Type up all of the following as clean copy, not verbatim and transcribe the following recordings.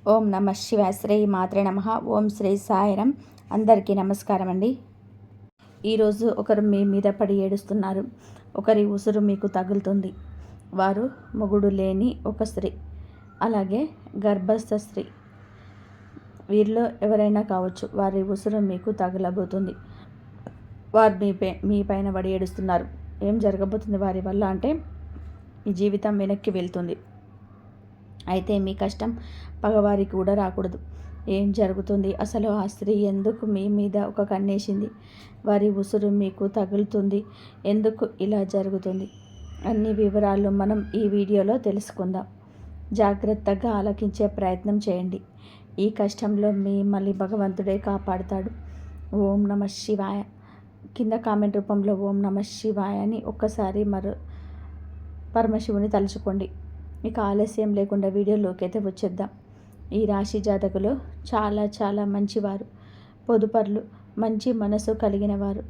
ఓం నమ శివాయ. శ్రీ మాత్రే నమః. ఓం శ్రీ సాయిరం. అందరికీ నమస్కారం అండి. ఈరోజు ఒకరు మీ మీద పడి ఏడుస్తున్నారు. ఒకరి ఉసురు మీకు తగులుతుంది. వారు మొగుడు లేని ఒక స్త్రీ, అలాగే గర్భస్థ స్త్రీ. వీరిలో ఎవరైనా కావచ్చు. వారి ఉసురు మీకు తగలబోతుంది. వారు మీ పైన పడి ఏడుస్తున్నారు. ఏం జరగబోతుంది వారి వల్ల అంటే, మీ జీవితం వెనక్కి వెళ్తుంది. అయితే మీ కష్టం పగవారికి కూడా రాకూడదు. ఏం జరుగుతుంది అసలు? ఆ స్త్రీ ఎందుకు మీ మీద ఒక కన్నేసింది? వారి ఉసురు మీకు తగులుతుంది. ఎందుకు ఇలా జరుగుతుంది? అన్ని వివరాలు మనం ఈ వీడియోలో తెలుసుకుందాం. జాగ్రత్తగా ఆలకించే ప్రయత్నం చేయండి. ఈ కష్టంలో మిమ్మల్ని భగవంతుడే కాపాడుతాడు. ఓం నమ శివాయ. కింద కామెంట్ రూపంలో ఓం నమ శివాయ అని ఒక్కసారి పరమశివుని తలుచుకోండి. ఇక ఆలస్యం లేకుండా వీడియోలోకి అయితే వచ్చేద్దాం. ఈ రాశి జాతకులు చాలా మంచివారు, పొదుపర్లు, మంచి మనసు కలిగిన వారు,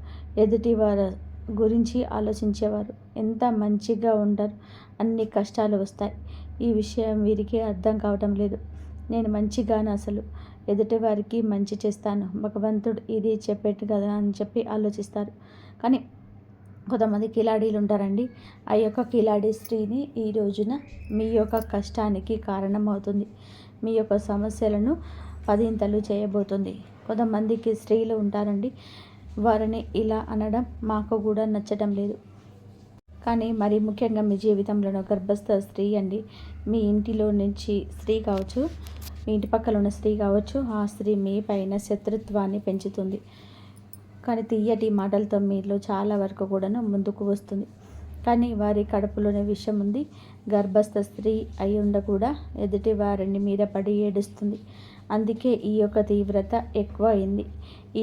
ఎదుటి వారి గురించి ఆలోచించేవారు. ఎంత మంచిగా ఉంటారు. అన్ని కష్టాలు వస్తాయి. ఈ విషయం వీరికి అర్థం కావటం లేదు. నేను మంచిగాను, అసలు ఎదుటి వారికి మంచి చేస్తాను, భగవంతుడు ఇది చెప్పేట్టు కదా అని చెప్పి ఆలోచిస్తారు. కానీ కొంతమంది కిలాడీలు ఉంటారండి. ఆ యొక్క కిలాడీ స్త్రీని ఈ రోజున మీ యొక్క కష్టానికి కారణమవుతుంది. మీ యొక్క సమస్యలను పదింతలు చేయబోతుంది. కొంతమందికి స్త్రీలు ఉంటారండి. వారిని ఇలా అనడం మాకు కూడా నచ్చడం లేదు. కానీ మరి ముఖ్యంగా మీ జీవితంలో గర్భస్థ స్త్రీ అండి. మీ ఇంటిలో నుంచి స్త్రీ కావచ్చు, మీ ఇంటి పక్కన ఉన్న స్త్రీ కావచ్చు, ఆ స్త్రీ మీ పైన శత్రుత్వాన్ని పెంచుతుంది. కానీ తీయటి మాటలతో మీలో చాలా వరకు కూడాను ముందుకు వస్తుంది. కానీ వారి కడుపులోనే విషం ఉంది. గర్భస్థ స్త్రీ అయి ఉండ కూడా ఎదుటి వారిని మీద పడి ఏడుస్తుంది. అందుకే ఈ యొక్క తీవ్రత ఎక్కువ అయింది.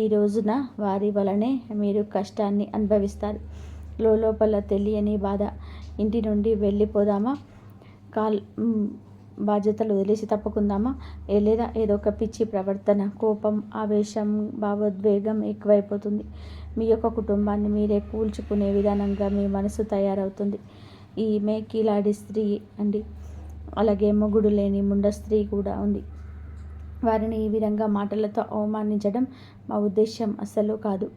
ఈ రోజున వారి వలనే మీరు కష్టాన్ని అనుభవిస్తారు. లోపల తెలియని బాధ. ఇంటి నుండి వెళ్ళిపోదామా, బాధ్యతలు వదిలేసి తప్పుకుందామా, లేదా ఏదో ఒక పిచ్చి ప్రవర్తన, కోపం, ఆవేశం, భావోద్వేగం ఎక్కువైపోతుంది. మీ యొక్క కుటుంబాన్ని మీరే కూల్చుకునే విధానంగా మీ మనసు తయారవుతుంది. ఈమె కిలాడి స్త్రీ అండి. అలాగే మొగుడు లేని ముండ స్త్రీ కూడా ఉంది. వారిని ఈ విధంగా మాటలతో అవమానించడం మా ఉద్దేశం అస్సలు కాదు.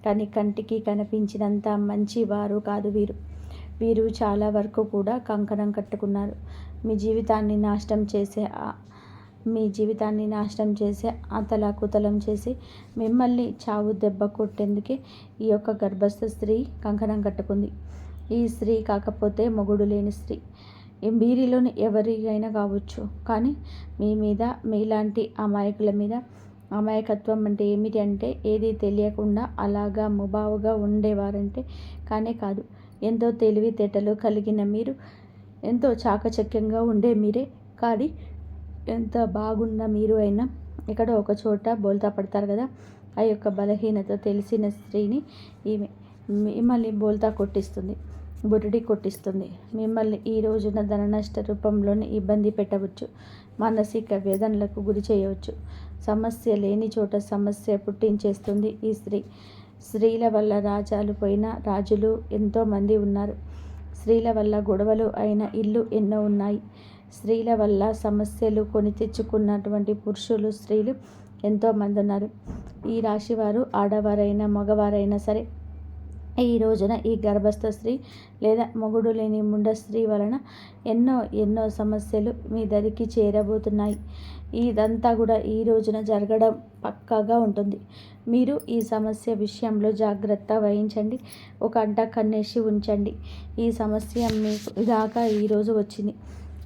కానీ కంటికి కనిపించినంత మంచి వారు కాదు వీరు. వీరు చాలా వరకు కూడా కంకణం కట్టుకున్నారు. మీ జీవితాన్ని నాశనం చేసే అతలాకుతలం చేసి మిమ్మల్ని చావు దెబ్బ కొట్టేందుకే ఈ యొక్క గర్భస్థ స్త్రీ కంకణం కట్టుకుంది. ఈ స్త్రీ కాకపోతే మొగుడు లేని స్త్రీ. వీరిలోని ఎవరికైనా కావచ్చు. కానీ మీ మీద, మీలాంటి అమాయకుల మీద, అమాయకత్వం అంటే ఏమిటి అంటే ఏది తెలియకుండా అలాగా ముబావుగా ఉండేవారంటే కానే కాదు. ఎంతో తెలివితేటలు కలిగిన మీరు, ఎంతో చాకచక్యంగా ఉండే మీరే, కానీ ఎంత బాగున్న మీరు అయినా ఎక్కడో ఒక చోట బోల్తా పడతారు కదా. ఆ యొక్క బలహీనత తెలిసిన స్త్రీని ఈమె మిమ్మల్ని బోల్తా కొట్టిస్తుంది, బురిడి కొట్టిస్తుంది. మిమ్మల్ని ఈ రోజున ధన నష్ట రూపంలోనే ఇబ్బంది పెట్టవచ్చు. మానసిక వేదనలకు గురి చేయవచ్చు. సమస్య లేని చోట సమస్య పుట్టించేస్తుంది ఈ స్త్రీ. స్త్రీల వల్ల రాజాలు పోయిన రాజులు ఎంతోమంది ఉన్నారు. స్త్రీల వల్ల గొడవలు అయిన ఇల్లు ఎన్నో ఉన్నాయి. స్త్రీల వల్ల సమస్యలు కొని తెచ్చుకున్నటువంటి పురుషులు, స్త్రీలు ఎంతోమంది ఉన్నారు. ఈ రాశివారు ఆడవారైనా మగవారైనా సరే ఈ రోజున ఈ గర్భస్థ స్త్రీ లేదా మొగుడు లేని ముండ స్త్రీ వలన ఎన్నో సమస్యలు మీ దరికి చేరబోతున్నాయి. ఇదంతా కూడా ఈ రోజున జరగడం పక్కాగా ఉంటుంది. మీరు ఈ సమస్య విషయంలో జాగ్రత్త వహించండి. ఒక అంట కన్నేసి ఉంచండి. ఈ సమస్య మీకు దాకా ఈరోజు వచ్చింది.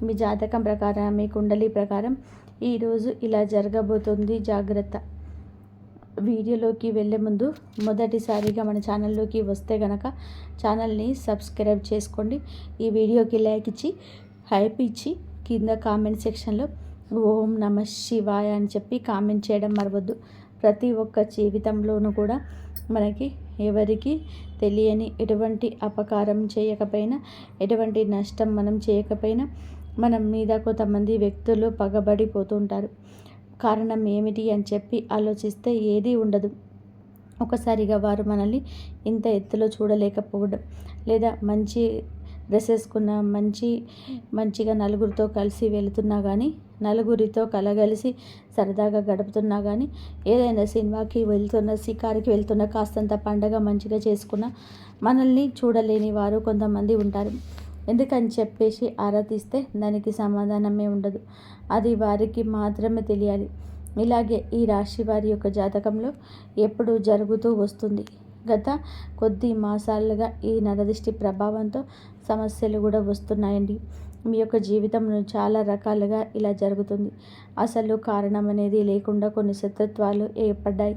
మీ జాతకం ప్రకారం, మీ కుండలి ప్రకారం ఈరోజు ఇలా జరగబోతుంది. జాగ్రత్త. వీడియోలోకి వెళ్ళే ముందు మొదటిసారిగా మన ఛానల్లోకి వస్తే గనక ఛానల్ని సబ్స్క్రైబ్ చేసుకోండి. ఈ వీడియోకి లైక్ ఇచ్చి, హైప్ ఇచ్చి, కింద కామెంట్ సెక్షన్లో ఓం నమ శివాయ అని చెప్పి కామెంట్ చేయడం మరవద్దు. ప్రతి ఒక్క జీవితంలోనూ కూడా మనకి ఎవరికి తెలియని ఎటువంటి అపకారం చేయకపోయినా, ఎటువంటి నష్టం మనం చేయకపోయినా మనం మీద కొంతమంది వ్యక్తులు పగబడిపోతుంటారు. కారణం ఏమిటి అని చెప్పి ఆలోచిస్తే ఏదీ ఉండదు. ఒకసారిగా వారు మనల్ని ఇంత ఎత్తులో చూడలేకపోవడం, లేదా మంచి డ్రెస్ వేసుకున్న మంచిగా నలుగురితో కలిసి వెళుతున్నా కానీ, నలుగురితో కలగలిసి సరదాగా గడుపుతున్నా కానీ, ఏదైనా సినిమాకి వెళ్తున్న, షికారుకి వెళ్తున్న, కాస్తంత పండగ మంచిగా చేసుకున్న మనల్ని చూడలేని వారు కొంతమంది ఉంటారు. ఎందుకని చెప్పేసి ఆరా తీస్తే దానికి సమాధానమే ఉండదు. అది వారికి మాత్రమే తెలియాలి. ఇలాగే ఈ రాశి వారి యొక్క జాతకంలో ఎప్పుడు జరుగుతూ వస్తుంది. గత కొద్ది మాసాలుగా ఈ నరదిష్టి ప్రభావంతో సమస్యలు కూడా వస్తున్నాయండి. మీ యొక్క జీవితంలో చాలా రకాలుగా ఇలా జరుగుతుంది. అసలు కారణం అనేది లేకుండా కొన్ని శత్రుత్వాలు ఏర్పడ్డాయి.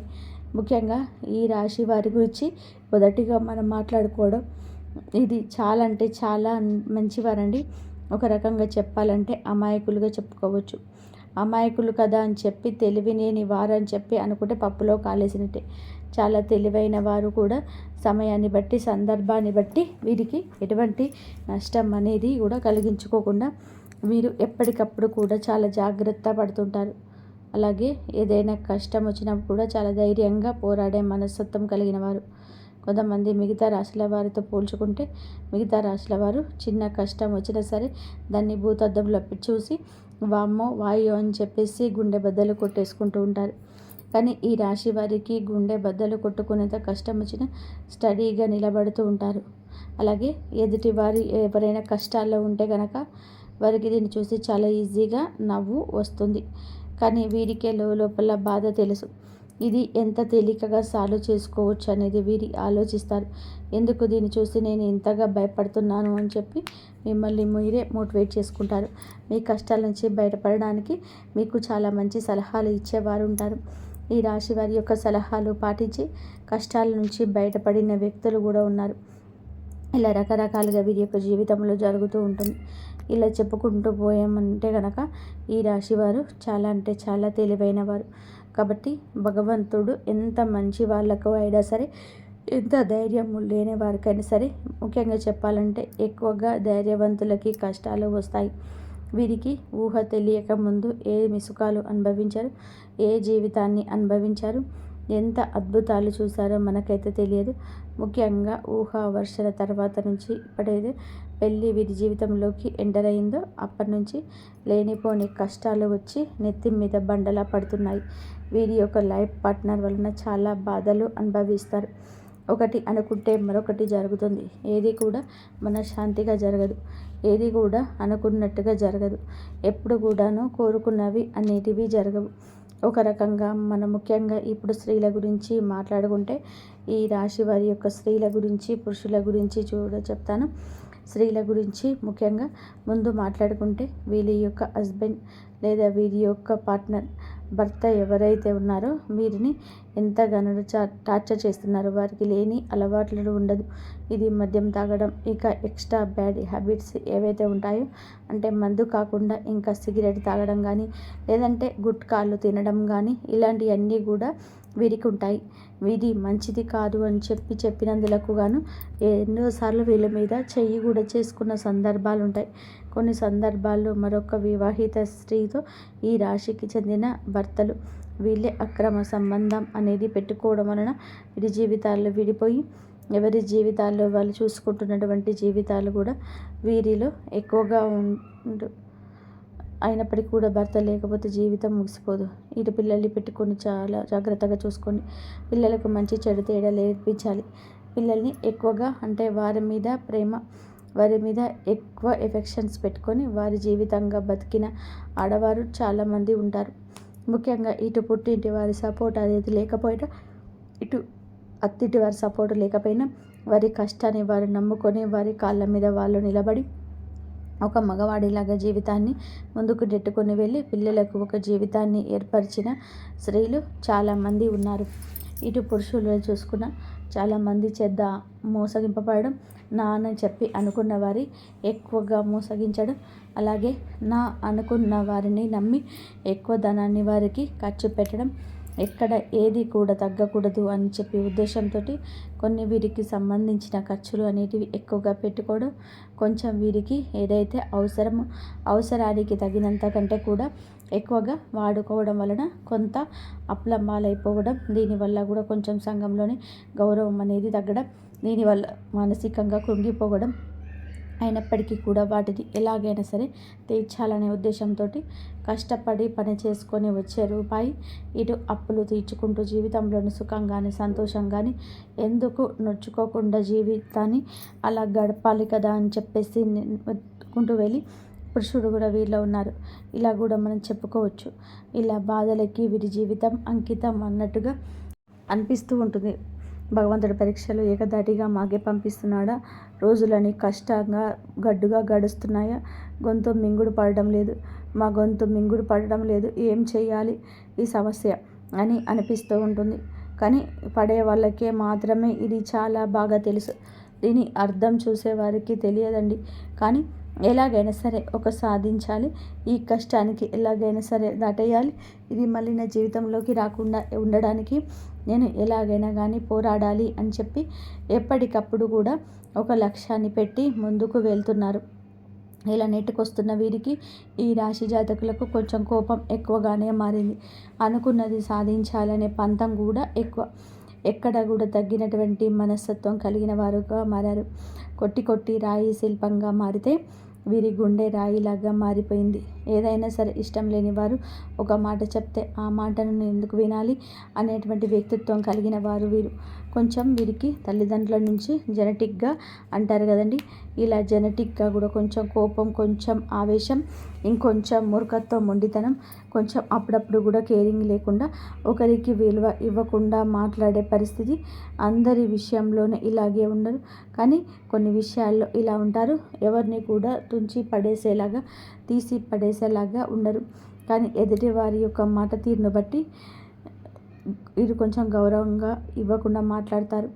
ముఖ్యంగా ఈ రాశి వారి గురించి మొదటిగా మనం మాట్లాడుకోవడం, ఇది చాలా అంటే చాలా మంచివారండి. ఒక రకంగా చెప్పాలంటే అమాయకులుగా చెప్పుకోవచ్చు. అమాయకులు కదా అని చెప్పి తెలివిలేని వారు అని చెప్పి అనుకుంటే పప్పులో కాలేసినట్టే. చాలా తెలివైన వారు కూడా సమయాన్ని బట్టి, సందర్భాన్ని బట్టి వీరికి ఎటువంటి నష్టం అనేది కూడా కలిగించుకోకుండా వీరు ఎప్పటికప్పుడు కూడా చాలా జాగ్రత్త పడుతుంటారు. అలాగే ఏదైనా కష్టం వచ్చినప్పుడు కూడా చాలా ధైర్యంగా పోరాడే మనస్తత్వం కలిగిన వారు. కొంతమంది మిగతా రాశుల వారితో పోల్చుకుంటే మిగతా రాశుల వారు చిన్న కష్టం వచ్చినా సరే దాన్ని భూతద్దంలో చూసి వామ్మో వాయో అని చెప్పేసి గుండె బద్దలు కొట్టేసుకుంటూ ఉంటారు. కానీ ఈ రాశి వారికి గుండె బద్దలు కొట్టుకునేంత కష్టం వచ్చినా స్టడీగా నిలబడుతూ ఉంటారు. అలాగే ఎదుటి వారి ఎవరైనా కష్టాల్లో ఉంటే కనుక వారికి దీన్ని చూసి చాలా ఈజీగా నవ్వు వస్తుంది. కానీ వీరికే లోపల బాధ తెలుసు. ఇది ఎంత తేలికగా సాల్వ్ చేసుకోవచ్చు అనేది వీరి ఆలోచిస్తారు. ఎందుకు దీన్ని చూసి నేను ఇంతగా భయపడుతున్నాను అని చెప్పి మిమ్మల్ని మీరే మోటివేట్ చేసుకుంటారు. మీ కష్టాల నుంచి బయటపడడానికి మీకు చాలా మంచి సలహాలు ఇచ్చేవారు ఉంటారు. ఈ రాశి వారి యొక్క సలహాలు పాటించి కష్టాల నుంచి బయటపడిన వ్యక్తులు కూడా ఉన్నారు. ఇలా రకరకాలుగా వీరి యొక్క జీవితంలో జరుగుతూ ఉంటుంది. ఇలా చెప్పుకుంటూ పోయామంటే కనుక ఈ రాశి వారు చాలా అంటే చాలా తెలివైన వారు. కాబట్టి భగవంతుడు ఎంత మంచి వాళ్ళకు అయినా సరే, ఎంత ధైర్యం లేని వారికైనా సరే, ముఖ్యంగా చెప్పాలంటే ఎక్కువగా ధైర్యవంతులకి కష్టాలు వస్తాయి. వీరికి ఊహ తెలియక ముందు ఏ సుఖాలు అనుభవించారు, ఏ జీవితాన్ని అనుభవించారు, ఎంత అద్భుతాలు చూసారో మనకైతే తెలియదు. ముఖ్యంగా ఊహ వర్షల తర్వాత నుంచి ఇప్పుడైతే పెళ్ళి వీరి జీవితంలోకి ఎంటర్ అయిందో అప్పటి నుంచి లేనిపోని కష్టాలు వచ్చి నెత్తి మీద బండలా పడుతున్నాయి. వీరి యొక్క లైఫ్ పార్ట్నర్ వలన చాలా బాధలు అనుభవిస్తారు. ఒకటి అనుకుంటే మరొకటి జరుగుతుంది. ఏది కూడా మనశ్శాంతిగా జరగదు. ఏది కూడా అనుకున్నట్టుగా జరగదు. ఎప్పుడు కూడాను కోరుకున్నవి అనేటివి జరగవు. ఒక రకంగా మనం ముఖ్యంగా ఇప్పుడు స్త్రీల గురించి మాట్లాడుకుంటే ఈ రాశి వారి యొక్క స్త్రీల గురించి, పురుషుల గురించి చెప్తాను. స్త్రీల గురించి ముఖ్యంగా ముందు మాట్లాడుకుంటే వీరి యొక్క హస్బెండ్ లేదా వీరి యొక్క పార్ట్నర్, భర్త ఎవరైతే ఉన్నారో వీరిని ఎంతగానో టార్చర్ చేస్తున్నారు. వారికి లేని అలవాట్లు ఉండదు. ఇది మద్యం తాగడం, ఇక ఎక్స్ట్రా బ్యాడ్ హ్యాబిట్స్ ఏవైతే ఉంటాయో, అంటే మందు కాకుండా ఇంకా సిగరెట్ తాగడం కానీ, లేదంటే గుట్కాలు తినడం కానీ, ఇలాంటివన్నీ కూడా వీరికి ఉంటాయి. వీరి మంచిది కాదు అని చెప్పినందులకు గాను ఎన్నోసార్లు వీళ్ళ మీద చెయ్యి కూడా చేసుకున్న సందర్భాలు ఉంటాయి. కొన్ని సందర్భాల్లో మరొక వివాహిత స్త్రీతో ఈ రాశికి చెందిన భర్తలు వీళ్ళే అక్రమ సంబంధం అనేది పెట్టుకోవడం వలన వీరి జీవితాల్లో విడిపోయి ఎవరి జీవితాల్లో వాళ్ళు చూసుకుంటున్నటువంటి జీవితాలు కూడా వీరిలో ఎక్కువగా అయినప్పటికీ కూడా భర్త లేకపోతే జీవితం ముగిసిపోదు. ఇటు పిల్లల్ని పెట్టుకొని చాలా జాగ్రత్తగా చూసుకొని పిల్లలకు మంచి చెడు తేడా నేర్పించాలి. పిల్లల్ని ఎక్కువగా అంటే వారి మీద ప్రేమ, వారి మీద ఎక్కువ ఎఫెక్షన్స్ పెట్టుకొని వారి జీవితంగా బతికిన ఆడవారు చాలామంది ఉంటారు. ముఖ్యంగా ఇటు పుట్టింటి వారి సపోర్ట్ అనేది లేకపోయినా, ఇటు అత్తింటి వారి సపోర్ట్ లేకపోయినా వారి కష్టాన్ని వారు నమ్ముకొని వారి కాళ్ళ మీద వాళ్ళు నిలబడి ఒక మగవాడిలాగా జీవితాన్ని ముందుకు నెట్టుకొని వెళ్ళి పిల్లలకు ఒక జీవితాన్ని ఏర్పరిచిన స్త్రీలు చాలామంది ఉన్నారు. ఇటు పురుషులు చూసుకున్న చాలామంది చేత మోసగింపబడడం, నా అని చెప్పి అనుకున్న వారి ఎక్కువగా మోసగించడం, అలాగే నా అనుకున్న వారిని నమ్మి ఎక్కువ ధనాన్ని వారికి ఖర్చు పెట్టడం, ఎక్కడ ఏది కూడా తగ్గకూడదు అని చెప్పి ఉద్దేశంతో కొన్ని వీరికి సంబంధించిన ఖర్చులు అనేటివి ఎక్కువగా పెట్టుకోవడం, కొంచెం వీరికి ఏదైతే అవసరమో అవసరానికి తగినంత కంటే కూడా ఎక్కువగా వాడుకోవడం వలన కొంత అప్లంబాలైపోవడం, దీనివల్ల కూడా కొంచెం సంఘంలోని గౌరవం అనేది తగ్గడం, దీనివల్ల మానసికంగా కృంగిపోవడం, అయినప్పటికీ కూడా వాటిని ఎలాగైనా సరే తీర్చాలనే ఉద్దేశంతో కష్టపడి పని చేసుకొని వచ్చే రూపాయి ఇటు అప్పులు తీర్చుకుంటూ జీవితంలోని సుఖంగాని సంతోషంగాని ఎందుకు నొచ్చుకోకుండా జీవితాన్ని అలా గడపాలి కదా అని చెప్పేసి నెట్టుకుంటూ వెళ్ళి పురుషుడు కూడా వీరిలో ఉన్నారు. ఇలా కూడా మనం చెప్పుకోవచ్చు. ఇలా బాధలకి వీరి జీవితం అంకితం అన్నట్టుగా అనిపిస్తూ ఉంటుంది. భగవంతుడి పరీక్షలు ఏకధాటిగా మాగే పంపిస్తున్నాడా? రోజులని కష్టంగా గడ్డుగా గడుస్తున్నాయా? గొంతు మింగుడు పడడం లేదు, మా గొంతు మింగుడు పడడం లేదు, ఏం చేయాలి ఈ సమస్య అని అనిపిస్తూ ఉంటుంది. కానీ పడే వాళ్ళకే మాత్రమే ఇది చాలా బాగా తెలుసు. దీని అర్థం చూసేవారికి తెలియదండి. కానీ ఎలాగైనా సరే ఒక సాధించాలి, ఈ కష్టానికి ఎలాగైనా సరే దాటేయాలి, ఇది మళ్ళీ నా జీవితంలోకి రాకుండా ఉండడానికి నేను ఎలాగైనా కానీ పోరాడాలి అని చెప్పి ఎప్పటికప్పుడు కూడా ఒక లక్ష్యాన్ని పెట్టి ముందుకు వెళ్తున్నారు. ఇలా నెట్టుకొస్తున్న వీరికి ఈ రాశి జాతకులకు కొంచెం కోపం ఎక్కువగానే మారింది. అనుకున్నది సాధించాలనే పంతం కూడా ఎక్కువ. ఎక్కడ కూడా తగ్గినటువంటి మనస్తత్వం కలిగిన వారుగా మారారు. కొట్టి కొట్టి రాయి శిల్పంగా మారితే వీరి గుండె రాయిలాగా మారిపోయింది. ఏదైనా సరే ఇష్టం లేని వారు ఒక మాట చెప్తే ఆ మాటను నేను ఎందుకు వినాలి అనేటువంటి వ్యక్తిత్వం కలిగిన వారు వీరు. కొంచెం వీరికి తల్లిదండ్రుల నుంచి జెనెటిక్గా అంటారు కదండి, ఇలా జెనెటిక్గా కూడా కొంచెం కోపం, కొంచెం ఆవేశం, ఇంకొంచెం మూర్ఖత్వం, మొండితనం, కొంచెం అప్పుడప్పుడు కూడా కేరింగ్ లేకుండా ఒకరికి విలువ ఇవ్వకుండా మాట్లాడే పరిస్థితి. అందరి విషయంలోనే ఇలాగే ఉండరు, కానీ కొన్ని విషయాల్లో ఇలా ఉంటారు. ఎవరిని కూడా తుంచి పడేసేలాగా, తీసి పడేసేలాగా ఉండరు. కానీ ఎదుటి వారి యొక్క మాట తీరును బట్టి వీరు కొంచెం గౌరవంగా ఇవ్వకుండా మాట్లాడతారు.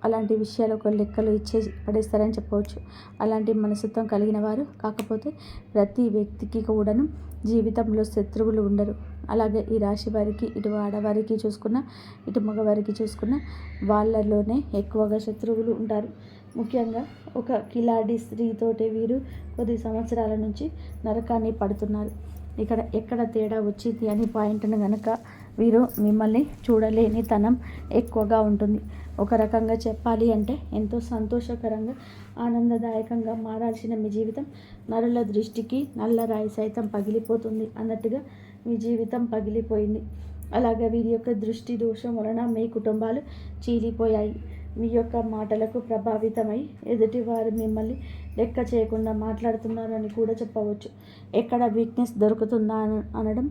అలాంటి విషయాలు ఒక లెక్కలు ఇచ్చేసి పడేస్తారని చెప్పవచ్చు. అలాంటి మనస్తత్వం కలిగిన వారు. కాకపోతే ప్రతి వ్యక్తికి కూడాను జీవితంలో శత్రువులు ఉండరు. అలాగే ఈ రాశి వారికి, ఇటు ఆడవారికి చూసుకున్న, ఇటు మగవారికి చూసుకున్న వాళ్ళలోనే ఎక్కువగా శత్రువులు ఉంటారు. ముఖ్యంగా ఒక కిలాడి స్త్రీతోటే వీరు కొద్ది సంవత్సరాల నుంచి నరకాన్ని పడుతున్నారు. ఇక్కడ ఎక్కడ తేడా వచ్చింది అని పాయింట్ను కనుక వీరు మిమ్మల్ని చూడలేని తనం ఎక్కువగా ఉంటుంది. ఒక రకంగా చెప్పాలి అంటే ఎంతో సంతోషకరంగా, ఆనందదాయకంగా మారాల్సిన మీ జీవితం నరుల దృష్టికి నల్లరాయి సైతం పగిలిపోతుంది అన్నట్టుగా మీ జీవితం పగిలిపోయింది. అలాగే వీరి యొక్క దృష్టి దోషం వలన మీ కుటుంబాలు చీలిపోయాయి. మీ యొక్క మాటలకు ప్రభావితమై ఎదుటివారు మిమ్మల్ని లెక్క చేయకుండా మాట్లాడుతున్నారని కూడా చెప్పవచ్చు. ఎక్కడ వీక్నెస్ దొరుకుతుందా అనడం,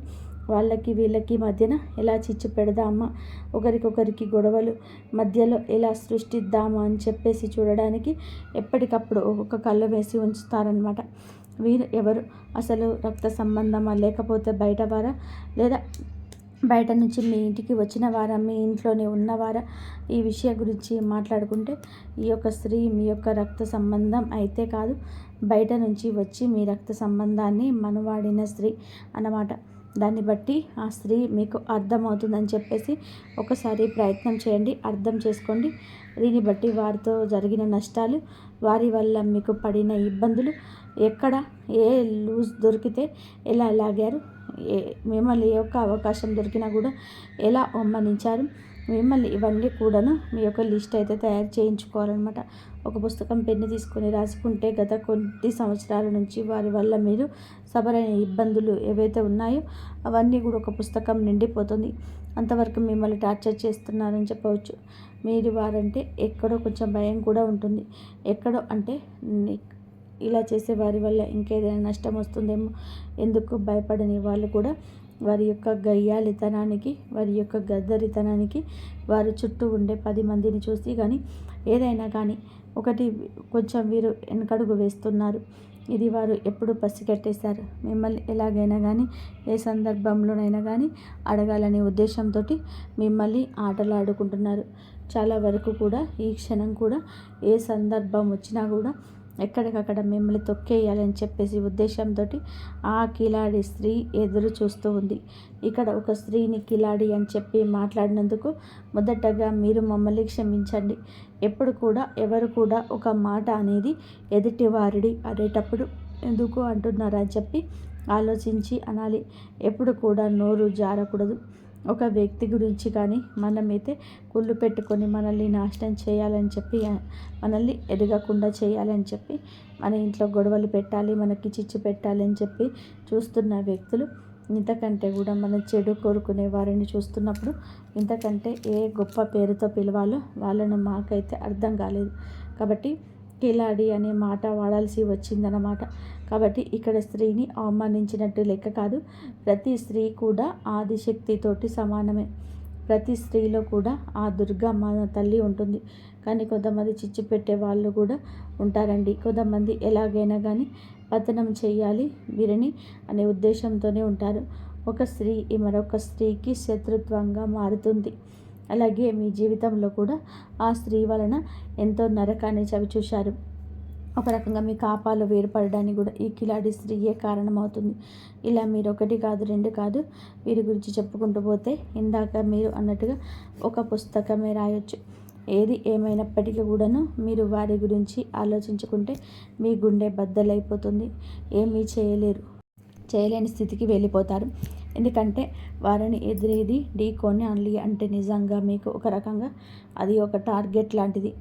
వాళ్ళకి వీళ్ళకి మధ్యన ఎలా చిచ్చు పెడదామా, ఒకరికొకరికి గొడవలు మధ్యలో ఎలా సృష్టిద్దామా అని చెప్పేసి చూడడానికి ఎప్పటికప్పుడు ఒక్కొక్క కళ్ళు వేసి ఉంచుతారనమాట. వీరు ఎవరు? అసలు రక్త సంబంధమా, లేకపోతే బయటవారా, లేదా బయట నుంచి మీ ఇంటికి వచ్చిన వారా, మీ ఇంట్లోనే ఉన్నవారా? ఈ విషయం గురించి మాట్లాడుకుంటే ఈ యొక్క స్త్రీ మీ యొక్క రక్త సంబంధం అయితే కాదు, బయట నుంచి వచ్చి మీ రక్త సంబంధాన్ని మనవాడిన స్త్రీ అన్నమాట. దాన్ని బట్టి ఆ స్త్రీ మీకు అర్థమవుతుందని చెప్పేసి ఒకసారి ప్రయత్నం చేయండి, అర్థం చేసుకోండి. దీన్ని బట్టి వారితో జరిగిన నష్టాలు, వారి వల్ల మీకు పడిన ఇబ్బందులు, ఎక్కడ ఏ లూజ్ దొరికితే ఎలా లాగారు, మిమ్మల్ని ఏ ఒక్క అవకాశం దొరికినా కూడా ఎలా అవమానించారు, మిమ్మల్ని ఇవన్నీ కూడాను మీ యొక్క లిస్ట్ అయితే తయారు చేయించుకోవాలన్నమాట. ఒక పుస్తకం, పెన్ను తీసుకొని రాసుకుంటే గత కొద్ది సంవత్సరాల నుంచి వారి వల్ల మీరు సబరైన ఇబ్బందులు ఏవైతే ఉన్నాయో అవన్నీ కూడా ఒక పుస్తకం నిండిపోతుంది. అంతవరకు మిమ్మల్ని టార్చర్ చేస్తున్నారని చెప్పవచ్చు. మీరు వారంటే ఎక్కడో కొంచెం భయం కూడా ఉంటుంది. ఎక్కడో అంటే ఇలా చేసే వారి వల్ల ఇంకేదైనా నష్టం వస్తుందేమో, ఎందుకు భయపడని వాళ్ళు కూడా వారి యొక్క గయ్యాలితనానికి, వారి యొక్క గద్దరితనానికి వారు చుట్టూ ఉండే 10 మందిని చూసి కానీ ఏదైనా కానీ ఒకటి కొంచెం వీరు వెనకడుగు వేస్తున్నారు. ఇది వారు ఎప్పుడు పసిగట్టేశారు. మిమ్మల్ని ఎలాగైనా కానీ, ఏ సందర్భంలోనైనా కానీ అడగాలనే ఉద్దేశంతో మిమ్మల్ని ఆటలాడుకుంటున్నారు. చాలా వరకు కూడా ఈ క్షణం కూడా ఏ సందర్భం వచ్చినా కూడా ఎక్కడికక్కడ మిమ్మల్ని తొక్కేయాలని చెప్పేసి ఉద్దేశంతో ఆ కిలాడి స్త్రీ ఎదురు చూస్తూ ఉంది. ఇక్కడ ఒక స్త్రీని కిలాడి అని చెప్పి మాట్లాడినందుకు మొదటగా మీరు మమ్మల్ని క్షమించండి. ఎప్పుడు కూడా ఎవరు కూడా ఒక మాట అనేది ఎదుటి వారిడి అనేటప్పుడు ఎందుకు అంటున్నారని చెప్పి ఆలోచించి అనాలి. ఎప్పుడు కూడా నోరు జారకూడదు. ఒక వ్యక్తి గురించి కానీ మనమైతే కుళ్ళు పెట్టుకొని మనల్ని నాశనం చేయాలని చెప్పి, మనల్ని ఎదగకుండా చేయాలని చెప్పి, మన ఇంట్లో గొడవలు పెట్టాలి, మనకి చిచ్చు పెట్టాలి అని చెప్పి చూస్తున్న వ్యక్తులు ఇంతకంటే కూడా మన చెడు కోరుకునే వారిని చూస్తున్నప్పుడు ఇంతకంటే ఏ గొప్ప పేరుతో పిలవాలో వాళ్ళను మాకైతే అర్థం కాలేదు. కాబట్టి కిలాడి అనే మాట వాడాల్సి వచ్చిందన్నమాట. కాబట్టి ఇక్కడ స్త్రీని అవమానించినట్టు లెక్క కాదు. ప్రతి స్త్రీ కూడా ఆదిశక్తితోటి సమానమే. ప్రతి స్త్రీలో కూడా ఆ దుర్గమ్మ తల్లి ఉంటుంది. కానీ కొంతమంది చిచ్చు పెట్టే వాళ్ళు కూడా ఉంటారండి. కొంతమంది ఎలాగైనా కానీ పతనం చేయాలి వీరిని అనే ఉద్దేశంతోనే ఉంటారు. ఒక స్త్రీ మరొక స్త్రీకి శత్రుత్వంగా మారుతుంది. అలాగే మీ జీవితంలో కూడా ఆ స్త్రీ వలన ఎంతో నరకాన్ని చవిచూశారు. ఒక రకంగా మీ కాపాలు వేరుపడడానికి కూడా ఈ కిలాడి స్త్రీయే కారణమవుతుంది. ఇలా మీరు ఒకటి కాదు, రెండు కాదు, వీరి గురించి చెప్పుకుంటూ పోతే ఇందాక మీరు అన్నట్టుగా ఒక పుస్తకమే రాయొచ్చు. ఏది ఏమైనప్పటికీ కూడాను మీరు వారి గురించి ఆలోచించుకుంటే మీ గుండె బద్దలైపోతుంది. ఏమీ చేయలేని స్థితికి వెళ్ళిపోతారు. ఎందుకంటే వారిని ఎదురేది ఢీకొనాలి అంటే నిజంగా మీకు ఒక రకంగా అది ఒక టార్గెట్ లాంటిది.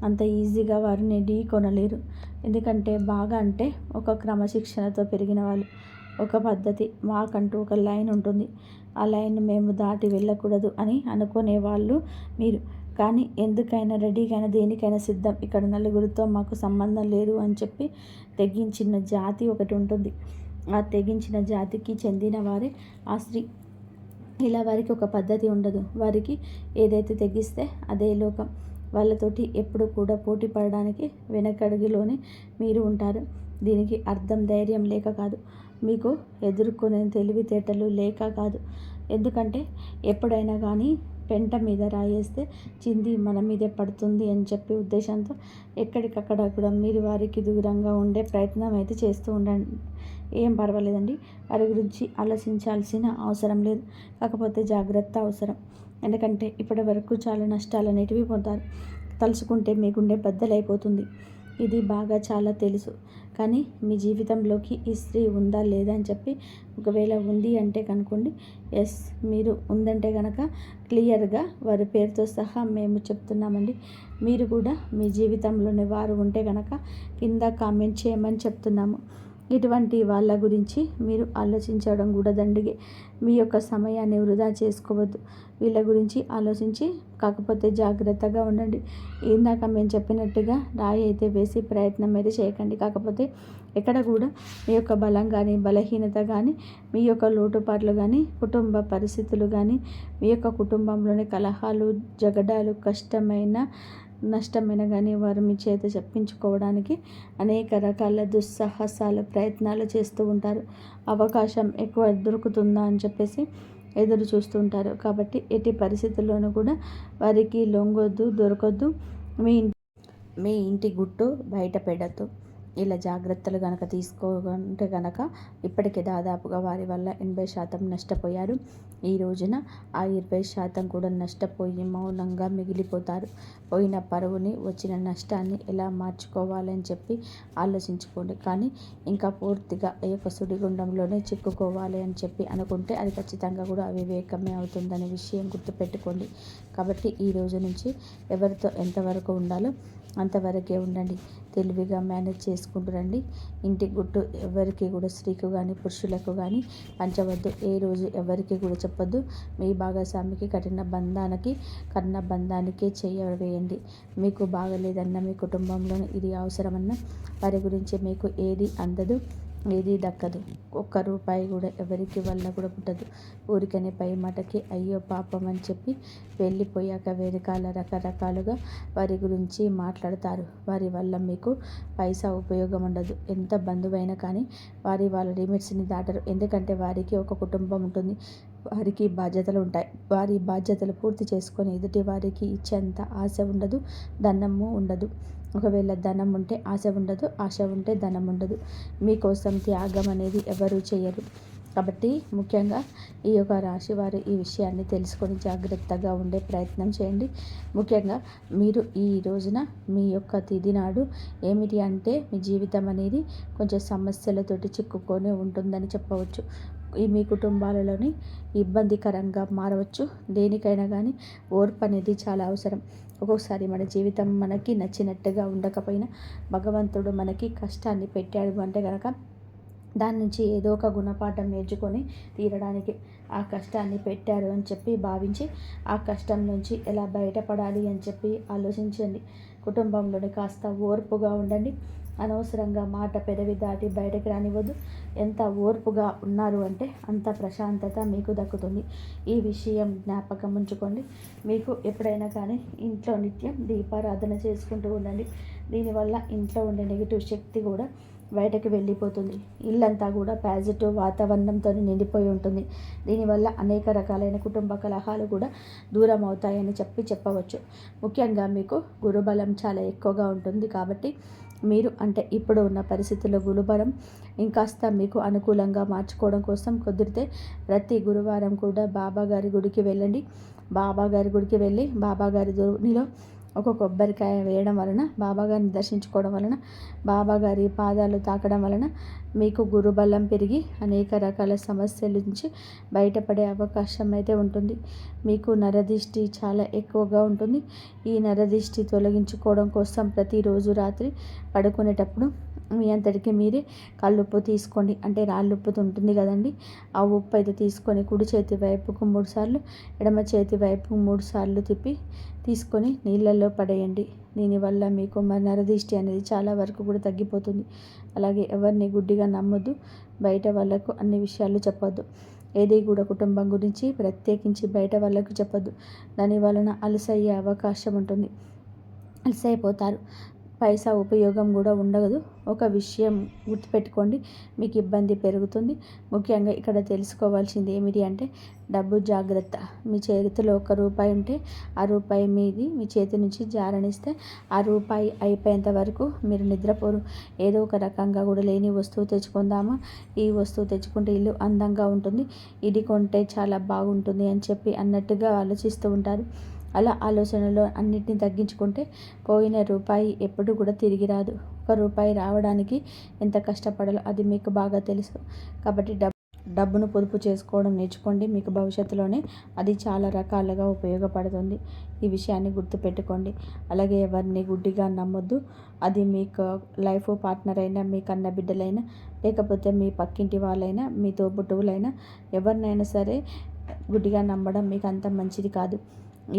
అంత ఈజీగా వారిని ఢీకొనలేరు. ఎందుకంటే బాగా అంటే ఒక క్రమశిక్షణతో పెరిగిన వాళ్ళు, ఒక పద్ధతి, మాకంటూ ఒక లైన్ ఉంటుంది, ఆ లైన్ మేము దాటి వెళ్ళకూడదు అని అనుకునే వాళ్ళు మీరు. కానీ ఎందుకైనా రెడీకైనా దేనికైనా సిద్ధం, ఇక్కడ నలుగురితో మాకు సంబంధం లేదు అని చెప్పి తెగించిన జాతి ఒకటి ఉంటుంది. ఆ తెగించిన జాతికి చెందిన వారే ఆ స్త్రీ. ఇలా వారికి ఒక పద్ధతి ఉండదు. వారికి ఏదైతే తెగిస్తే అదే లోకం. వాళ్ళతోటి ఎప్పుడు కూడా పోటీ పడడానికి వెనకడుగులోనే మీరు ఉంటారు. దీనికి అర్థం ధైర్యం లేక కాదు, మీకు ఎదుర్కొనే తెలివితేటలు లేక కాదు. ఎందుకంటే ఎప్పుడైనా కానీ పెంట మీద రాయేస్తే చింది మన మీదే పడుతుంది అని చెప్పి ఉద్దేశంతో ఎక్కడికక్కడ కూడా మీరు వారికి దూరంగా ఉండే ప్రయత్నం అయితే చేస్తూ ఉండండి. ఏం పర్వాలేదండి, వారి గురించి ఆలోచించాల్సిన అవసరం లేదు. కాకపోతే జాగ్రత్త అవసరం. ఎందుకంటే ఇప్పటి వరకు చాలా నష్టాలు అనేటివి పొందారు. తలుచుకుంటే మీ గుండె బద్దలైపోతుంది. ఇది బాగా చాలా తెలుసు. కానీ మీ జీవితంలోకి ఈ స్త్రీ ఉందా లేదా అని చెప్పి ఒకవేళ ఉంది అంటే కనుకోండి, ఎస్ మీరు ఉందంటే కనుక క్లియర్గా వారి పేరుతో సహా మేము చెప్తున్నామండి. మీరు కూడా మీ జీవితంలోనే వారు ఉంటే కనుక కింద కామెంట్ చేయమని చెప్తున్నాము. ఇటువంటి వాళ్ళ గురించి మీరు ఆలోచించడం కూడా దండిగే. మీ యొక్క సమయాన్ని వృధా చేసుకోవద్దు. వీళ్ళ గురించి ఆలోచించి కాకపోతే జాగ్రత్తగా ఉండండి. ఇందాక మేము చెప్పినట్టుగా రాయి అయితే వేసి ప్రయత్నం అయితే చేయకండి. కాకపోతే ఎక్కడ కూడా మీ యొక్క బలం కానీ బలహీనత కానీ మీ యొక్క లోటుపాట్లు కానీ కుటుంబ పరిస్థితులు కానీ మీ యొక్క కుటుంబంలోని కలహాలు జగడాలు నష్టమైన కానీ వారు మీ చేత చెప్పించుకోవడానికి అనేక రకాల దుస్సాహసాలు ప్రయత్నాలు చేస్తూ ఉంటారు. అవకాశం ఎక్కువ దొరుకుతుందా అని చెప్పేసి ఎదురు చూస్తూ ఉంటారు. కాబట్టి ఎట్టి పరిస్థితుల్లోనూ కూడా వారికి లొంగొద్దు, దొరకొద్దు. మీ ఇంటి గుట్టు బయట పెడద్దు. ఇలా జాగ్రత్తలు కనుక తీసుకోకుంటే కనుక ఇప్పటికే దాదాపుగా వారి వల్ల 80% నష్టపోయారు. ఈ రోజున ఆ 20% కూడా నష్టపోయి మౌనంగా మిగిలిపోతారు. పోయిన పరువుని, వచ్చిన నష్టాన్ని ఎలా మార్చుకోవాలని చెప్పి ఆలోచించుకోండి. కానీ ఇంకా పూర్తిగా ఈ యొక్క సుడిగుండంలోనే చిక్కుకోవాలి అని చెప్పి అనుకుంటే అది ఖచ్చితంగా కూడా అవివేకమే అవుతుందనే విషయం గుర్తుపెట్టుకోండి. కాబట్టి ఈ రోజు నుంచి ఎవరితో ఎంతవరకు ఉండాలో అంతవరకే ఉండండి. తెలివిగా మేనేజ్ చేసుకుంటూ రండి. ఇంటి గుట్టు ఎవరికి కూడా స్త్రీకు కానీ పురుషులకు కానీ పంచవద్దు. ఏ రోజు ఎవరికి కూడా చెప్పొద్దు. మీ భాగస్వామికి కఠిన బంధానికే చేయవేయండి. మీకు బాగలేదన్న మీ కుటుంబంలో ఇది అవసరమన్న వారి గురించి మీకు ఏది అందదు, ఏది దక్కదు. ఒక్క రూపాయి కూడా ఎవరికి వల్ల కూడా పుట్టదు. ఊరికనే పై మాటకి అయ్యో పాపం అని చెప్పి వెళ్ళిపోయాక వెనకాల రకరకాలుగా వారి గురించి మాట్లాడతారు. వారి వల్ల మీకు పైసా ఉపయోగం ఉండదు. ఎంత బంధువైనా కానీ వాళ్ళ లిమిట్స్ని దాటరు. ఎందుకంటే వారికి ఒక కుటుంబం ఉంటుంది, వారికి బాధ్యతలు ఉంటాయి. వారి బాధ్యతలు పూర్తి చేసుకొని ఎదుటి వారికి ఇచ్చేంత ఆశ ఉండదు, ధనము ఉండదు. ఒకవేళ ధనం ఉంటే ఆశ ఉండదు, ఆశ ఉంటే ధనం ఉండదు. మీకోసం త్యాగం అనేది ఎవరూ చేయరు. కాబట్టి ముఖ్యంగా ఈ యొక్క రాశి వారు ఈ విషయాన్ని తెలుసుకొని జాగ్రత్తగా ఉండే ప్రయత్నం చేయండి. ముఖ్యంగా మీరు ఈ రోజున మీ యొక్క తిథి నాడు ఏమిటి అంటే మీ జీవితం అనేది కొంచెం సమస్యలతోటి చిక్కుకొని ఉంటుందని చెప్పవచ్చు. మీ కుటుంబాలలోని ఇబ్బందికరంగా మారవచ్చు. దేనికైనా కానీ ఓర్పు అనేది చాలా అవసరం. ఒక్కొక్కసారి మన జీవితం మనకి నచ్చినట్టుగా ఉండకపోయినా భగవంతుడు మనకి కష్టాన్ని పెట్టాడు అంటే కనుక దాని నుంచి ఏదో ఒక గుణపాఠం నేర్చుకొని తీరడానికి ఆ కష్టాన్ని పెట్టారు అని చెప్పి భావించి ఆ కష్టం నుంచి ఎలా బయటపడాలి అని చెప్పి ఆలోచించండి. కుటుంబంలోని కాస్త ఓర్పుగా ఉండండి. అనవసరంగా మాట పెదవి దాటి బయటకు రానివ్వద్దు. ఎంత ఓర్పుగా ఉన్నారు అంటే అంత ప్రశాంతత మీకు దక్కుతుంది. ఈ విషయం జ్ఞాపకం ఉంచుకోండి. మీకు ఎప్పుడైనా కానీ ఇంట్లో నిత్యం దీపారాధన చేసుకుంటూ ఉండండి. దీనివల్ల ఇంట్లో ఉండే నెగిటివ్ శక్తి కూడా బయటకు వెళ్ళిపోతుంది. ఇల్లంతా కూడా పాజిటివ్ వాతావరణంతో నిండిపోయి ఉంటుంది. దీనివల్ల అనేక రకాలైన కుటుంబ కలహాలు కూడా దూరం అవుతాయని చెప్పవచ్చు. ముఖ్యంగా మీకు గురుబలం చాలా ఎక్కువగా ఉంటుంది కాబట్టి మీరు అంటే ఇప్పుడు ఉన్న పరిస్థితుల్లో గురుబలం ఇంకాస్త మీకు అనుకూలంగా మార్చుకోవడం కోసం కుదిరితే ప్రతి గురువారం కూడా బాబాగారి గుడికి వెళ్ళండి. బాబాగారి గుడికి వెళ్ళి బాబాగారి నీలో ఒక కొబ్బరికాయ వేయడం వలన, బాబాగారిని దర్శించుకోవడం వలన, బాబాగారి పాదాలు తాకడం వలన మీకు గురుబలం పెరిగి అనేక రకాల సమస్యల నుంచి బయటపడే అవకాశం అయితే ఉంటుంది. మీకు నరదిష్టి చాలా ఎక్కువగా ఉంటుంది. ఈ నరదిష్టి తొలగించుకోవడం కోసం ప్రతిరోజు రాత్రి పడుకునేటప్పుడు మీ అంతటికి మీరే కల్లుప్పు తీసుకోండి. అంటే రాళ్ళుప్పు ఉంటుంది కదండి, ఆ ఉప్పు అయితే తీసుకొని కుడి చేతి వైపుకు 3 సార్లు, ఎడమ చేతి వైపు 3 సార్లు తీసుకొని నీళ్ళల్లో పడేయండి. దీనివల్ల మీకు నరదిష్టి అనేది చాలా వరకు కూడా తగ్గిపోతుంది. అలాగే ఎవరిని గుడ్డిగా నమ్మొద్దు. బయట వాళ్ళకు అన్ని విషయాలు చెప్పొద్దు. ఏది కూడా కుటుంబం గురించి ప్రత్యేకించి బయట వాళ్ళకు చెప్పొద్దు. దాని వలన అలసయ్యే అవకాశం ఉంటుంది. అలసైపోతారు. పైసా ఉపయోగం కూడా ఉండదు. ఒక విషయం గుర్తుపెట్టుకోండి, మీకు ఇబ్బంది పెరుగుతుంది. ముఖ్యంగా ఇక్కడ తెలుసుకోవాల్సింది ఏమిటి అంటే డబ్బు జాగ్రత్త. మీ చేతిలో ₹1 ఉంటే ఆ రూపాయి మీ చేతి నుంచి జారనిస్తే ఆ రూపాయి అయిపోయేంత వరకు మీరు నిద్రపోరు. ఏదో ఒక రకంగా కూడా లేని వస్తువు తెచ్చుకుందామా, ఈ వస్తువు తెచ్చుకుంటే ఇల్లు అందంగా ఉంటుంది, ఇది కొంటే చాలా బాగుంటుంది అని చెప్పి అన్నట్టుగా ఆలోచిస్తూ ఉంటారు. అలా ఆలోచనలో అన్నిటిని తగ్గించుకుంటే పోయిన రూపాయి ఎప్పుడు కూడా తిరిగి రాదు. ₹1 రావడానికి ఎంత కష్టపడాలో అది మీకు బాగా తెలుసు. కాబట్టి డబ్బును పొదుపు చేసుకోవడం నేర్చుకోండి. మీకు భవిష్యత్తులోనే అది చాలా రకాలుగా ఉపయోగపడుతుంది. ఈ విషయాన్ని గుర్తుపెట్టుకోండి. అలాగే ఎవరిని గుడ్డిగా నమ్మొద్దు. అది మీకు లైఫ్ పార్ట్నర్ అయినా, మీ కన్న బిడ్డలైనా, లేకపోతే మీ పక్కింటి వాళ్ళైనా, మీ తోబుట్టువులైనా, ఎవరినైనా సరే గుడ్డిగా నమ్మడం మీకు అంత మంచిది కాదు.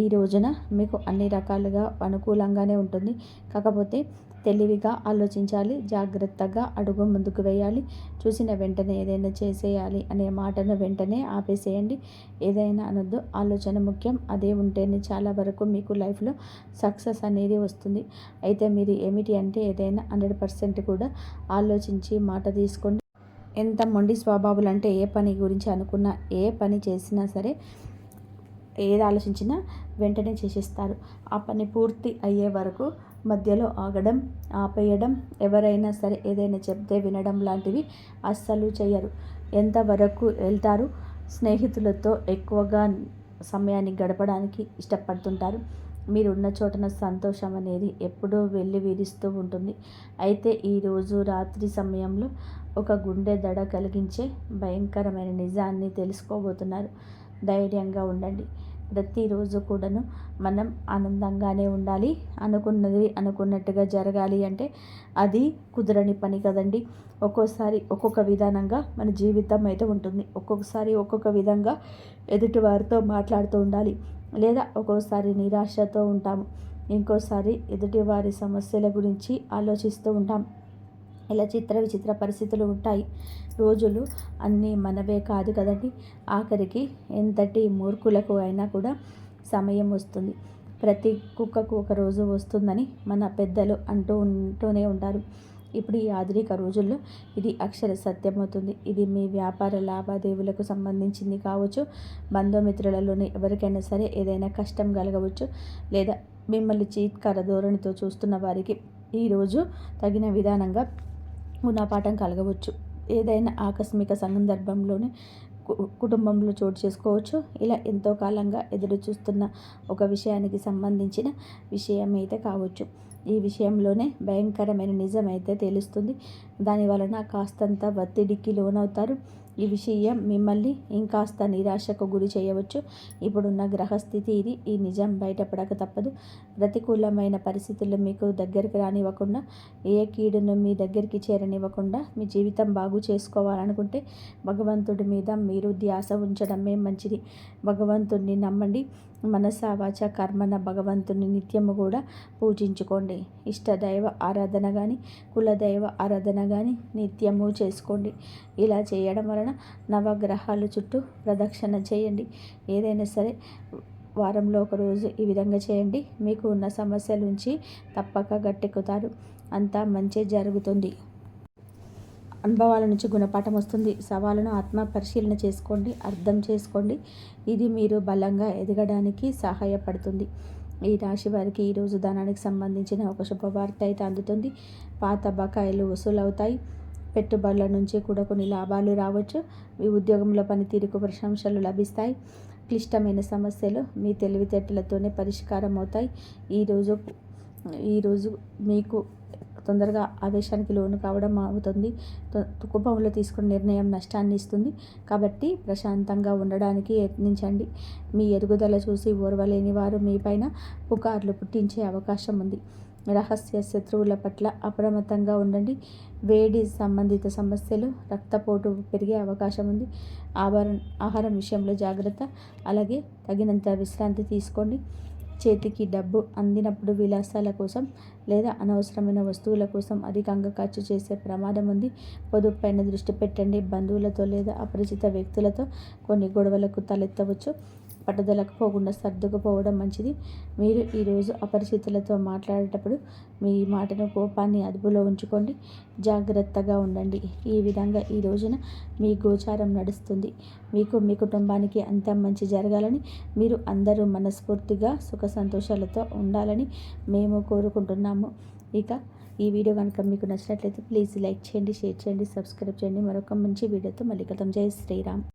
ఈ రోజున మీకు అన్ని రకాలుగా అనుకూలంగానే ఉంటుంది. కాకపోతే తెలివిగా ఆలోచించాలి. జాగ్రత్తగా అడుగు ముందుకు వేయాలి. చూసిన వెంటనే ఏదైనా చేసేయాలి అనే మాటను వెంటనే ఆపేసేయండి. ఏదైనా అనొద్దు. ఆలోచన ముఖ్యం. అదే ఉంటేనే చాలా వరకు మీకు లైఫ్లో సక్సెస్ అనేది వస్తుంది. అయితే మీరు ఏమిటి అంటే ఏదైనా 100% కూడా ఆలోచించి మాట తీసుకోండి. ఎంత మొండి స్వభావాలు అంటే ఏ పని గురించి అనుకున్నా, ఏ పని చేసినా సరే, ఏది ఆలోచించినా వెంటనే చేసేస్తారు. ఆ పని పూర్తి అయ్యే వరకు మధ్యలో ఆగడం, ఆపేయడం, ఎవరైనా సరే ఏదైనా చెప్తే వినడం లాంటివి అస్సలు చేయరు. ఎంతవరకు వెళ్తారు? స్నేహితులతో ఎక్కువగా సమయాన్ని గడపడానికి ఇష్టపడుతుంటారు. మీరున్న చోటన సంతోషం అనేది ఎప్పుడూ వెళ్ళి విరుస్తూ ఉంటుంది. అయితే ఈరోజు రాత్రి సమయంలో ఒక గుండె దడ కలిగించే భయంకరమైన నిజాన్ని తెలుసుకోబోతున్నారు. ధైర్యంగా ఉండండి. ప్రతిరోజు కూడాను మనం ఆనందంగానే ఉండాలి. అనుకున్నది అనుకున్నట్టుగా జరగాలి అంటే అది కుదరని పని కదండి. ఒక్కోసారి ఒక్కొక్క విధానంగా మన జీవితం అయితే ఉంటుంది. ఒక్కొక్కసారి ఒక్కొక్క విధంగా ఎదుటివారితో మాట్లాడుతూ ఉండాలి. లేదా ఒక్కోసారి నిరాశతో ఉంటాము. ఇంకోసారి ఎదుటివారి సమస్యల గురించి ఆలోచిస్తూ ఉంటాం. ఇలా విచిత్ర పరిస్థితులు ఉంటాయి. రోజులు అన్నీ మనవే కాదు కదండి. ఆఖరికి ఎంతటి మూర్ఖులకు అయినా కూడా సమయం వస్తుంది. ప్రతి కుక్కకు ఒక రోజు వస్తుందని మన పెద్దలు అంటూనే ఉంటారు. ఇప్పుడు ఈ ఆధునిక రోజుల్లో ఇది అక్షర సత్యమవుతుంది. ఇది మీ వ్యాపార లావాదేవీలకు సంబంధించింది కావచ్చు, బంధుమిత్రులలోని ఎవరికైనా సరే ఏదైనా కష్టం కలగవచ్చు, లేదా మిమ్మల్ని చీత్కార ధోరణితో చూస్తున్న వారికి ఈరోజు తగిన విధానంగా గుణపాఠం కలగవచ్చు. ఏదైనా ఆకస్మిక సందర్భంలోనే కుటుంబంలో చోటు చేసుకోవచ్చు. ఇలా ఎంతో కాలంగా ఎదురు చూస్తున్న ఒక విషయానికి సంబంధించిన విషయం అయితే కావచ్చు. ఈ విషయంలోనే భయంకరమైన నిజం అయితే తెలుస్తుంది. దాని వలన కాస్తంత ఒత్తిడికి లోనవుతారు. ఈ విషయం మిమ్మల్ని ఇంకాస్త నిరాశకు గురి చేయవచ్చు. ఇప్పుడున్న గ్రహస్థితి ఇది. ఈ నిజం బయటపడక తప్పదు. ప్రతికూలమైన పరిస్థితులు మీకు దగ్గరికి రానివ్వకుండా, ఏ కీడును మీ దగ్గరికి చేరనివ్వకుండా మీ జీవితం బాగు చేసుకోవాలనుకుంటే భగవంతుడి మీద మీరు ధ్యాస ఉంచడమే మంచిది. భగవంతుడిని నమ్మండి. మనస వాచ కర్మన భగవంతుని నిత్యము కూడా పూజించుకోండి. ఇష్టదైవ ఆరాధన కానీ కులదైవ ఆరాధన కానీ నిత్యము చేసుకోండి. ఇలా చేయడం వలన నవగ్రహాల చుట్టూ ప్రదక్షిణ చేయండి. ఏదైనా సరే వారంలో ఒకరోజు ఈ విధంగా చేయండి. మీకు ఉన్న సమస్యల నుంచి తప్పక గట్టెక్కుతారు. అంతా మంచి జరుగుతుంది. అనుభవాల నుంచి గుణపాఠం వస్తుంది. సవాలును ఆత్మ పరిశీలన చేసుకోండి, అర్థం చేసుకోండి. ఇది మీరు బలంగా ఎదగడానికి సహాయపడుతుంది. ఈ రాశి వారికి ఈరోజు ధనానికి సంబంధించిన ఒక శుభవార్త అయితే అందుతుంది. పాత బకాయిలు వసూలవుతాయి. పెట్టుబడుల నుంచి కూడా కొన్ని లాభాలు రావచ్చు. మీ ఉద్యోగంలో పనితీరుకు ప్రశంసలు లభిస్తాయి. క్లిష్టమైన సమస్యలు మీ తెలివితేటలతోనే పరిష్కారం అవుతాయి. ఈరోజు మీకు తొందరగా ఆవేశానికి లోను కావడం అవుతుంది. కుటుంబంలో తీసుకున్న నిర్ణయం నష్టాన్ని ఇస్తుంది. కాబట్టి ప్రశాంతంగా ఉండడానికి యత్నించండి. మీ ఎదుగుదల చూసి ఓర్వలేని వారు మీపైన పుకార్లు పుట్టించే అవకాశం ఉంది. రహస్య శత్రువుల పట్ల అప్రమత్తంగా ఉండండి. వేడి సంబంధిత సమస్యలు, రక్తపోటు పెరిగే అవకాశం ఉంది. ఆహారం విషయంలో జాగ్రత్త. అలాగే తగినంత విశ్రాంతి తీసుకోండి. చేతికి డబ్బు అందినప్పుడు విలాసాల కోసం లేదా అనవసరమైన వస్తువుల కోసం అధికంగా ఖర్చు చేసే ప్రమాదం ఉంది. పొదుపుపైన దృష్టి పెట్టండి. బంధువులతో లేదా అపరిచిత వ్యక్తులతో కొన్ని గొడవలకు తలెత్తవచ్చు. పట్టుదలకు పోకుండా సర్దుకుపోవడం మంచిది. మీరు ఈరోజు అపరిచితులతో మాట్లాడేటప్పుడు మీ మాటను కోపాన్ని అదుపులో ఉంచుకోండి. జాగ్రత్తగా ఉండండి. ఈ విధంగా ఈ రోజున మీ గోచారం నడుస్తుంది. మీకు మీ కుటుంబానికి అంతా మంచి జరగాలని, మీరు అందరూ మనస్ఫూర్తిగా సుఖ సంతోషాలతో ఉండాలని మేము కోరుకుంటున్నాము. ఇక ఈ వీడియో కనుక మీకు నచ్చినట్లయితే ప్లీజ్ లైక్ చేయండి, షేర్ చేయండి, సబ్స్క్రైబ్ చేయండి. మరొక మంచి వీడియోతో మళ్ళీ కలుద్దాం. జై శ్రీరామ్.